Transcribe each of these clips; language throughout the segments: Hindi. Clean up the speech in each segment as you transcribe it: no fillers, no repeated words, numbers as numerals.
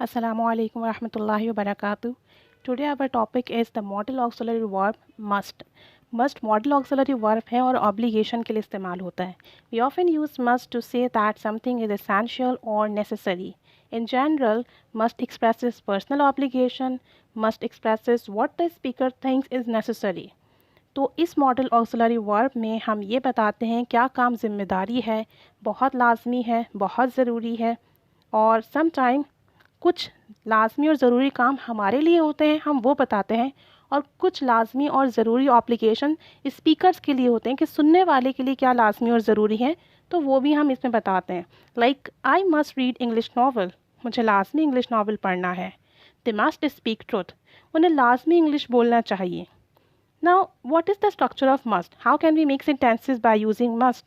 Assalamualaikum warahmatullahi wabarakatuh. Today our topic is the modal auxiliary verb must. Must modal auxiliary verb है और obligation के लिए इस्तेमाल होता है. We often use must to say that something is essential or necessary. In general, must expresses personal obligation. Must expresses what the speaker thinks is necessary. तो इस मॉडल ऑक्सिलरी वर्ब में हम ये बताते हैं क्या काम जिम्मेदारी है, बहुत लाजमी है, बहुत ज़रूरी है, और सम टाइम कुछ लाजमी और ज़रूरी काम हमारे लिए होते हैं, हम वो बताते हैं, और कुछ लाजमी और ज़रूरी ऑब्लिगेशन स्पीकर्स के लिए होते हैं कि सुनने वाले के लिए क्या लाजमी और ज़रूरी है, तो वो भी हम इसमें बताते हैं. Like I must read English novel, मुझे लाजमी इंग्लिश नावल पढ़ना है. दे मस्ट स्पीक ट्रुथ, उन्हें लाजमी इंग्लिश बोलना चाहिए. Now, what is the structure of must? How can we make sentences by using must?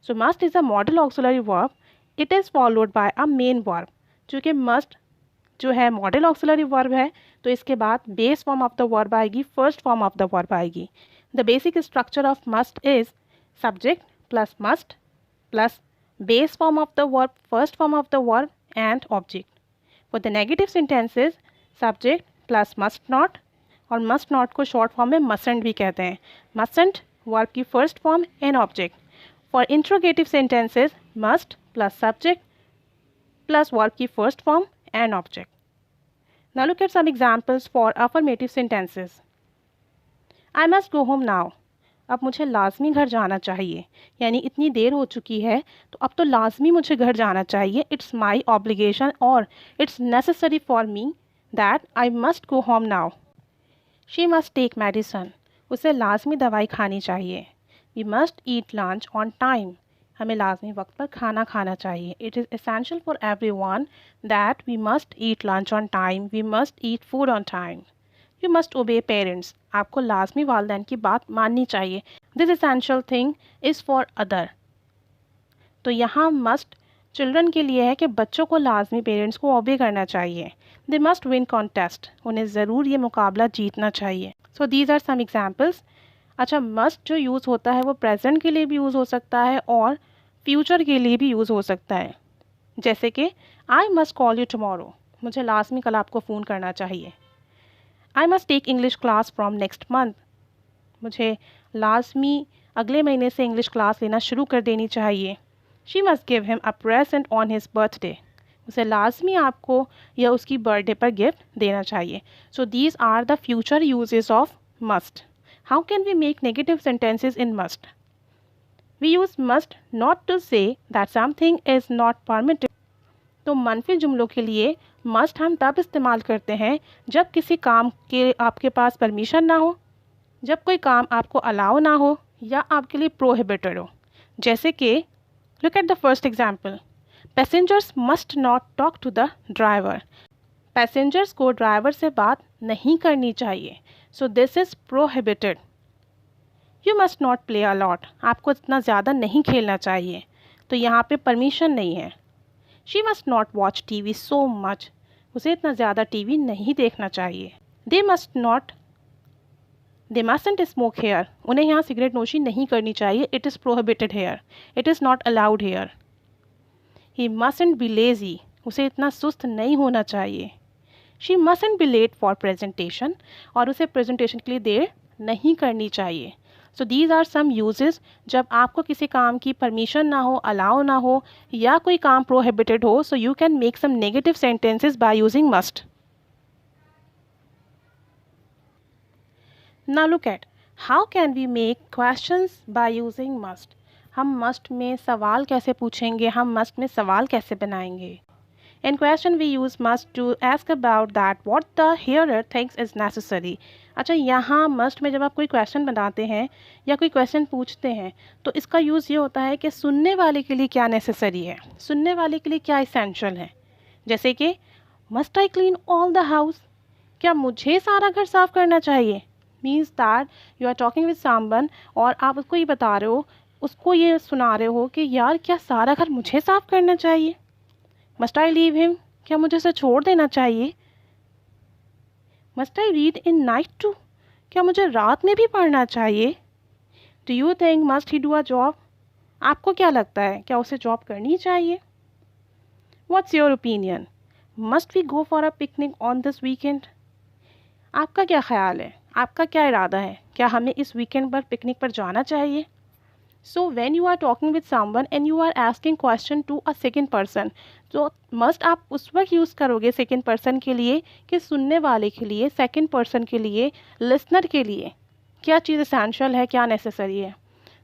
So, must is a modal auxiliary verb. It is followed by a main verb. चूँकि must जो है modal auxiliary verb है, तो इसके बाद base form of the verb आएगी, first form of the verb आएगी. The basic structure of must is subject plus must plus base form of the verb, first form of the verb and object. For the negative sentences, subject plus must not, और मस्ट नॉट को शॉर्ट फॉर्म में मसंट भी कहते हैं. मसंट वर्ब की first form and object. For interrogative sentences must plus subject plus verb की first form and object. Now look at some examples for affirmative sentences. I must go home now, अब मुझे लाजमी घर जाना चाहिए, यानी इतनी देर हो चुकी है तो अब तो लाजमी मुझे घर जाना चाहिए. इट्स माई ऑब्लिगेशन और it's necessary for me that I must go home now. She must take medicine, उसे लाजमी दवाई खानी चाहिए. We must eat lunch on time, हमें लाजमी वक्त पर खाना खाना चाहिए. It is essential for everyone that we must eat lunch on time, we must eat food on time. You must obey parents, आपको लाजमी वालदैन की बात माननी चाहिए. This essential thing is for other. तो यहाँ मस्ट चिल्ड्रन के लिए है कि बच्चों को लाजमी पेरेंट्स को ओबे करना चाहिए. दे मस्ट विन कॉन्टेस्ट, उन्हें ज़रूर ये मुकाबला जीतना चाहिए. So these are some examples. अच्छा, मस्ट जो यूज़ होता है वो प्रेजेंट के लिए भी यूज़ हो सकता है और फ्यूचर के लिए भी यूज़ हो सकता है. जैसे कि I must call you tomorrow, मुझे लाजमी कल आपको फ़ोन करना चाहिए. I must take English class from next month, मुझे लाजमी अगले महीने से इंग्लिश क्लास लेना शुरू कर देनी चाहिए. She must give him a present on his birthday, उसे लाजमी आपको या उसकी बर्थडे पर गिफ्ट देना चाहिए. So these are the future uses of must. How can we make negative sentences in must? We use must not to say that something is not permitted. तो मनफी जुमलों के लिए मस्ट हम तब इस्तेमाल करते हैं जब किसी काम के आपके पास परमिशन ना हो, जब कोई काम आपको अलाउ ना हो या आपके लिए प्रोहिबिटेड हो. जैसे कि look at the first example. Passengers must not talk to the driver, passengers को ड्राइवर से बात नहीं करनी चाहिए. So this is prohibited. You must not play a lot, आपको इतना ज़्यादा नहीं खेलना चाहिए, तो यहाँ पे परमिशन नहीं है. She must not watch TV so much, उसे इतना ज़्यादा टीवी नहीं देखना चाहिए. दे मस्टंट स्मोक हेयर, उन्हें यहाँ सिगरेट नोशी नहीं करनी चाहिए. It is prohibited here, it is not allowed here. He mustn't be lazy, उसे इतना सुस्त नहीं होना चाहिए. She mustn't be late for presentation, और उसे प्रेजेंटेशन के लिए देर नहीं करनी चाहिए. So these are some uses जब आपको किसी काम की परमिशन ना हो, अलाउ ना हो, या कोई काम प्रोहिबिटेड हो. So you can make some negative sentences by using must. Now look at how can we make questions by using must. हम must में सवाल कैसे पूछेंगे, हम must में सवाल कैसे बनाएंगे. In question we use must to ask about that what the hearer thinks is necessary. अच्छा, यहाँ must में जब आप कोई क्वेश्चन बनाते हैं या कोई क्वेश्चन पूछते हैं तो इसका यूज़ ये होता है कि सुनने वाले के लिए क्या नेसेसरी है, सुनने वाले के लिए क्या इसेंशियल है. जैसे कि must I clean all the house, क्या मुझे सारा घर साफ़ करना चाहिए. Means that you are talking with someone और आप उसको ये बता रहे हो, उसको ये सुना रहे हो कि यार क्या सारा घर मुझे साफ़ करना चाहिए. मस्ट आई लीव हिम, क्या मुझे उसे छोड़ देना चाहिए. Must I read in night too, क्या मुझे रात में भी पढ़ना चाहिए. Do you think must he do a job, आपको क्या लगता है क्या उसे जॉब करनी चाहिए. What's your opinion, must we go for a picnic on this weekend? आपका क्या ख्याल है, आपका क्या इरादा है, क्या हमें इस वीकेंड पर पिकनिक पर जाना चाहिए? So when you are talking with someone and you are asking question to a second person, तो मस्ट आप उस वक्त यूज़ करोगे सेकंड पर्सन के लिए कि सुनने वाले के लिए, सेकंड पर्सन के लिए, लिसनर के लिए क्या चीज़ एसेंशियल है, क्या नेसेसरी है.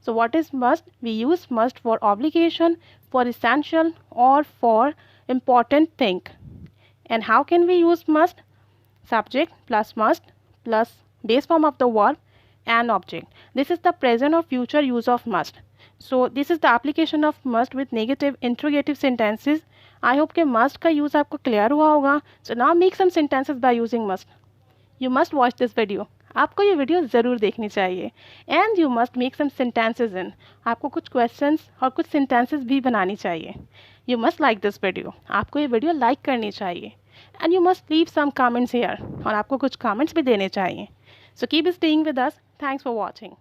So what is must? We use must for obligation, for essential, or for important thing. And how can we use must? Subject plus must plus base form of the verb and object. This is the present or future use of must. So this is the application of must with negative interrogative sentences. I hope कि must का use आपको clear हुआ होगा. So now make some sentences by using must. You must watch this video. आपको ये वीडियो ज़रूर देखनी चाहिए. And you must make some sentences in. आपको कुछ क्वेश्चंस और कुछ सेंटेंसेस भी बनानी चाहिए. You must like this video. आपको ये वीडियो लाइक करनी चाहिए. And you must leave some comments here. और आपको कुछ कमेंट्स भी देने चाहिए. So keep staying with us. Thanks for watching.